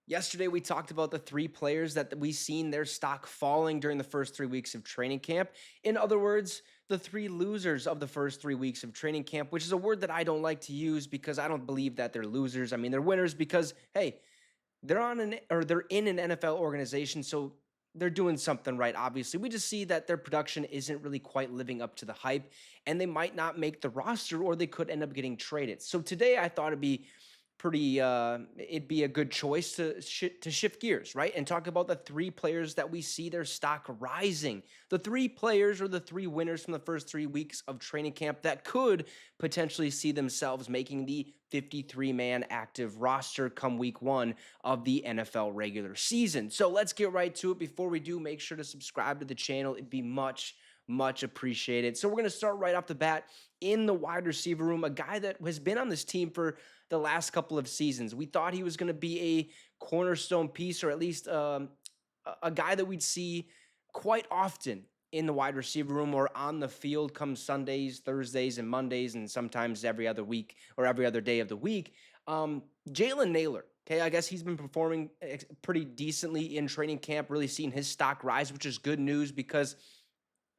Yesterday, we talked about the three players that we seen their stock falling during the first 3 weeks of training camp. In other words, the three losers of the first 3 weeks of training camp, which is a word that I don't like to use because I don't believe that they're losers. I mean, they're winners because, hey, they're in an NFL organization, so they're doing something right. Obviously, we just see that their production isn't really quite living up to the hype, and they might not make the roster, or they could end up getting traded. So today, I thought it'd be a good choice to shift gears, right, and talk about the three players that we see their stock rising. The three players or the three winners from the first 3 weeks of training camp that could potentially see themselves making the 53-man active roster come week 1 of the NFL regular season. So let's get right to it. Before we do, make sure to subscribe to the channel. It'd be much appreciated. So we're going to start right off the bat in the wide receiver room, a guy that has been on this team for the last couple of seasons. We thought he was going to be a cornerstone piece, or at least a guy that we'd see quite often in the wide receiver room or on the field come Sundays, Thursdays, and Mondays, and sometimes every other week or every other day of the week. Jalen Nailor. Okay, I guess he's been performing pretty decently in training camp, really seeing his stock rise, which is good news because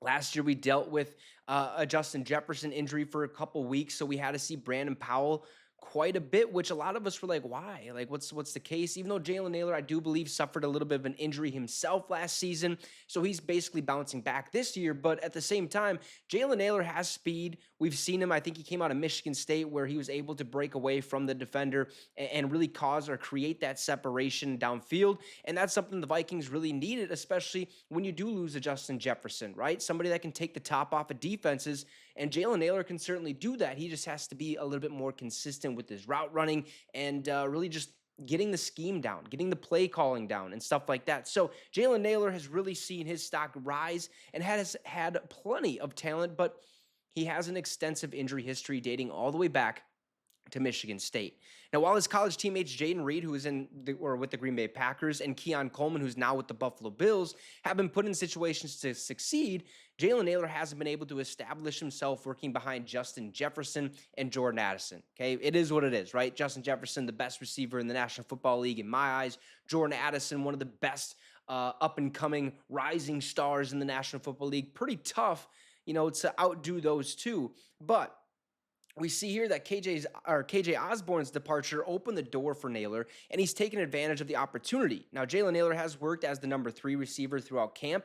last year we dealt with a Justin Jefferson injury for a couple weeks, so we had to see Brandon Powell quite a bit, which a lot of us were like, why? Like, what's the case? Even though Jalen Nailor, I do believe, suffered a little bit of an injury himself last season, so he's basically bouncing back this year. But at the same time, Jalen Nailor has speed. We've seen him. I think he came out of Michigan State where he was able to break away from the defender and really cause or create that separation downfield. And that's something the Vikings really needed, especially when you do lose a Justin Jefferson, right? Somebody that can take the top off of defenses. And Jalen Nailor can certainly do that. He just has to be a little bit more consistent with his route running and really just getting the scheme down, getting the play calling down and stuff like that. So Jalen Nailor has really seen his stock rise and has had plenty of talent, but he has an extensive injury history dating all the way back to Michigan State. Now, while his college teammates Jaden Reed, who is with the Green Bay Packers, and Keon Coleman, who's now with the Buffalo Bills, have been put in situations to succeed, Jalen Nailor hasn't been able to establish himself working behind Justin Jefferson and Jordan Addison. Okay, it is what it is, right? Justin Jefferson, the best receiver in the National Football League in my eyes. Jordan Addison, one of the best up-and-coming rising stars in the National Football League. Pretty tough, to outdo those two, but we see here that KJ Osborne's departure opened the door for Nailor, and he's taken advantage of the opportunity. Now, Jalen Nailor has worked as the number 3 receiver throughout camp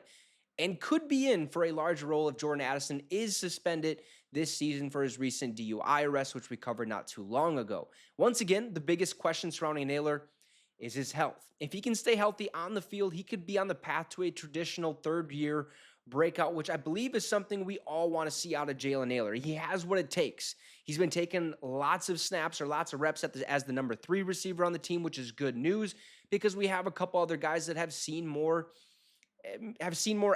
and could be in for a large role if Jordan Addison is suspended this season for his recent DUI arrest, which we covered not too long ago. Once again, the biggest question surrounding Nailor is his health. If he can stay healthy on the field, he could be on the path to a traditional third-year breakout, which I believe is something we all want to see out of Jalen Nailor. He has what it takes. He's been taking lots of snaps or lots of reps as the number 3 receiver on the team, which is good news because we have a couple other guys that have seen more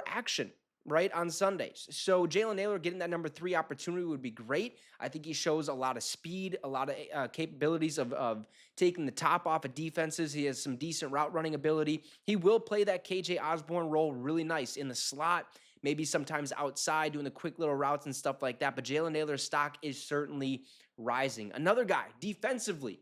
action, right, on Sundays. So Jalen Nailor getting that number 3 opportunity would be great. I think he shows a lot of speed, a lot of capabilities of taking the top off of defenses. He has some decent route running ability. He will play that KJ Osborne role really nice in the slot, maybe sometimes outside doing the quick little routes and stuff like that. But Jalen Nailor's stock is certainly rising. Another guy defensively,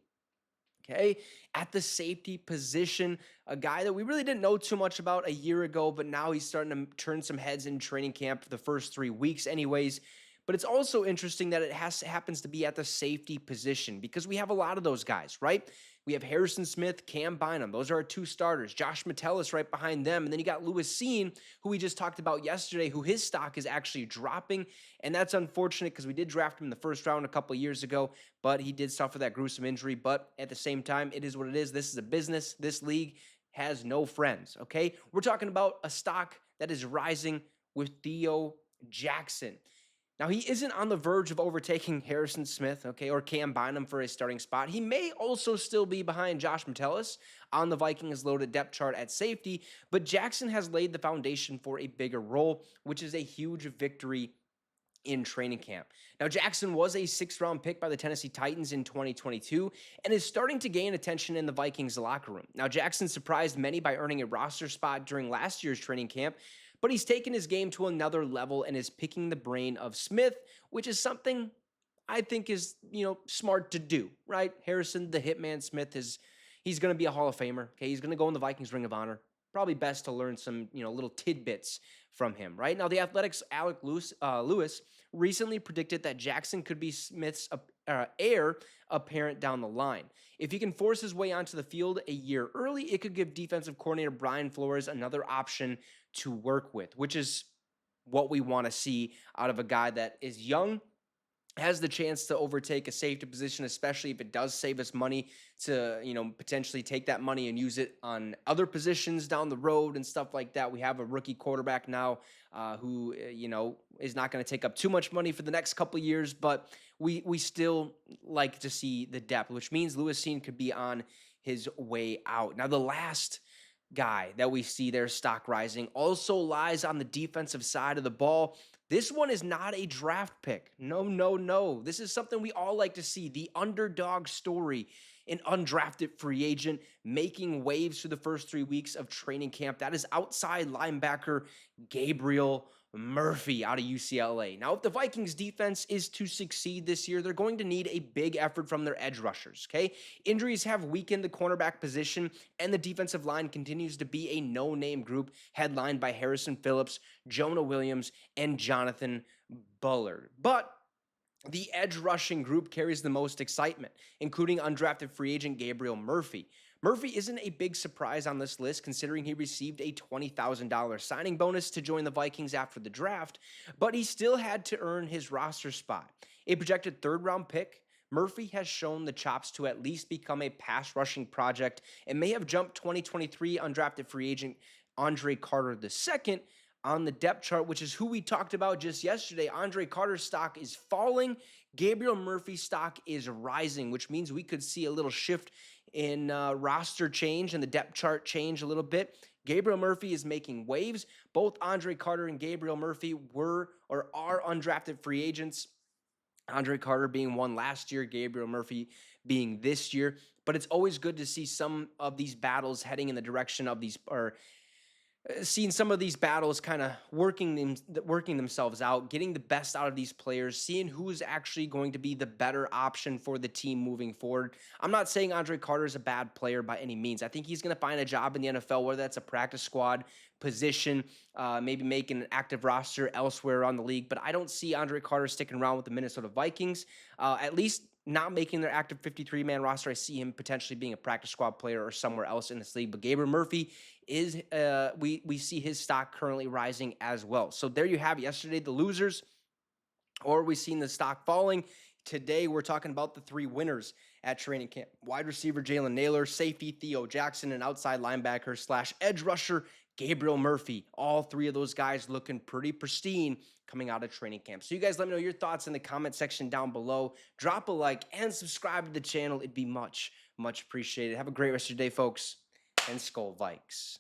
okay, at the safety position, a guy that we really didn't know too much about a year ago, but now he's starting to turn some heads in training camp for the first 3 weeks anyways. But it's also interesting that it happens to be at the safety position because we have a lot of those guys, right? We have Harrison Smith, Cam Bynum. Those are our 2 starters. Josh Metellus right behind them. And then you got Lewis Seen, who we just talked about yesterday, who his stock is actually dropping. And that's unfortunate because we did draft him in the first round a couple years ago, but he did suffer that gruesome injury. But at the same time, it is what it is. This is a business. This league has no friends, okay? We're talking about a stock that is rising with Theo Jackson. Now, he isn't on the verge of overtaking Harrison Smith, okay, or Cam Bynum for his starting spot. He may also still be behind Josh Metellus on the Vikings' loaded depth chart at safety, but Jackson has laid the foundation for a bigger role, which is a huge victory in training camp. Now, Jackson was a 6th-round pick by the Tennessee Titans in 2022 and is starting to gain attention in the Vikings locker room. Now, Jackson surprised many by earning a roster spot during last year's training camp, but he's taken his game to another level and is picking the brain of Smith, which is something I think is, smart to do, right? Harrison, the Hitman Smith, is He's going to be a Hall of Famer. Okay, he's going to go in the Vikings Ring of Honor. Probably best to learn some, little tidbits from him, right? Now, the Athletics' Alec Lewis recently predicted that Jackson could be Smith's heir apparent down the line. If he can force his way onto the field a year early, it could give defensive coordinator Brian Flores another option to work with, which is what we want to see out of a guy that is young, has the chance to overtake a safety position, especially if it does save us money to, potentially take that money and use it on other positions down the road and stuff like that. We have a rookie quarterback now who, is not going to take up too much money for the next couple of years, but we still like to see the depth, which means Lewis Cine could be on his way out. Now, the last guy that we see their stock rising also lies on the defensive side of the ball. This one is not a draft pick. No, no, no. This is something we all like to see. The underdog story, an undrafted free agent making waves through the first 3 weeks of training camp. That is outside linebacker Gabriel Murphy out of UCLA. Now, if the Vikings defense is to succeed this year, they're going to need a big effort from their edge rushers, okay? Injuries have weakened the cornerback position, and the defensive line continues to be a no-name group headlined by Harrison Phillips, Jonah Williams, and Jonathan Bullard. But the edge rushing group carries the most excitement, including undrafted free agent Gabriel Murphy. Murphy isn't a big surprise on this list considering he received a $20,000 signing bonus to join the Vikings after the draft, but he still had to earn his roster spot. A projected third-round pick, Murphy has shown the chops to at least become a pass rushing project and may have jumped 2023 undrafted free agent Andre Carter II on the depth chart, which is who we talked about just yesterday. Andre Carter's stock is falling. Gabriel Murphy's stock is rising, which means we could see a little shift in roster change and the depth chart change a little bit. Gabriel Murphy is making waves. Both Andre Carter and Gabriel Murphy were or are undrafted free agents. Andre Carter being one last year, Gabriel Murphy being this year. But it's always good to see some of these battles heading in the direction of these, or seeing some of these battles kind of working themselves out, getting the best out of these players, seeing who's actually going to be the better option for the team moving forward. I'm not saying Andre Carter is a bad player by any means. I think he's going to find a job in the NFL, whether that's a practice squad position, maybe making an active roster elsewhere around the league. But I don't see Andre Carter sticking around with the Minnesota Vikings, at least not making their active 53-man roster. I see him potentially being a practice squad player or somewhere else in this league. But Gabriel Murphy is, we see his stock currently rising as well. So there you have it. Yesterday, the losers, or we've seen the stock falling. Today, we're talking about the three winners at training camp. Wide receiver Jalen Naylor, safety Theo Jackson, and outside linebacker / edge rusher Gabriel Murphy. All three of those guys looking pretty pristine coming out of training camp. So you guys let me know your thoughts in the comment section down below. Drop a like and subscribe to the channel. It'd be much, much appreciated. Have a great rest of your day, folks, and Skol Vikes.